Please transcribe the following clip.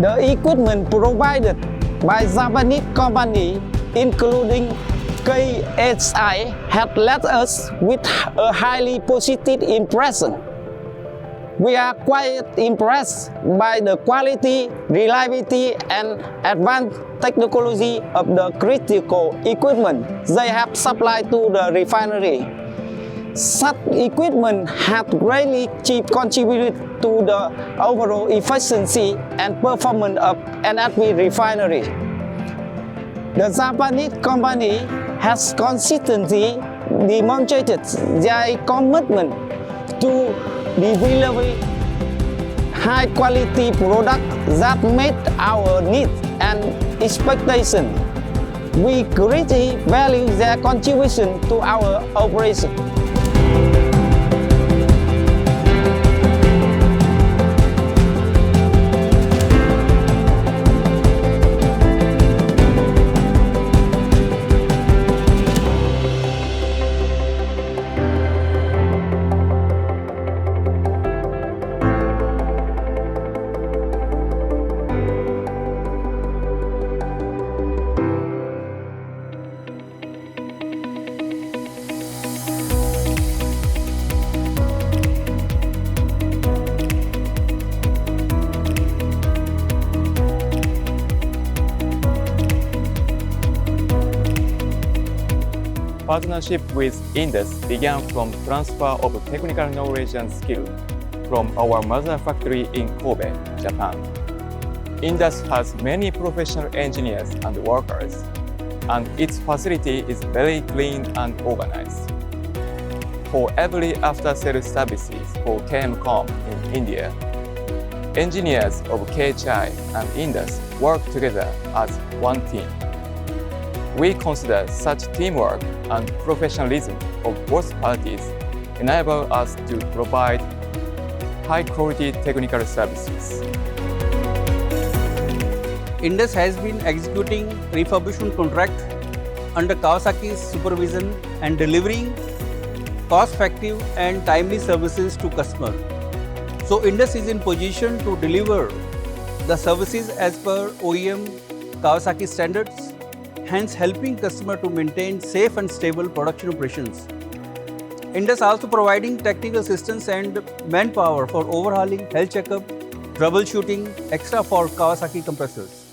The equipment provided by Japanese company, including KSI, had left us with a highly positive impression. We are quite impressed by the quality, reliability, and advanced technology of the critical equipment they have supplied to the refinery. Such equipment has greatly contributed to the overall efficiency and performance of NFV refinery. The Japanese company has consistently demonstrated their commitment to developing high-quality products that meet our needs and expectations. We greatly value their contribution to our operation. Partnership with Indus began from transfer of technical knowledge and skill from our mother factory in Kobe, Japan. Indus has many professional engineers and workers, and its facility is very clean and organized. For every after-sales services for KMCOM in India, engineers of KHI and Indus work together as one team. We consider such teamwork and professionalism of both parties enable us to provide high-quality technical services. Indus has been executing refurbishment contract under Kawasaki's supervision and delivering cost-effective and timely services to customer. So Indus is in position to deliver the services as per OEM Kawasaki standards, hence helping customer to maintain safe and stable production operations. Indus also providing technical assistance and manpower for overhauling, health checkup, troubleshooting, extra for Kawasaki compressors.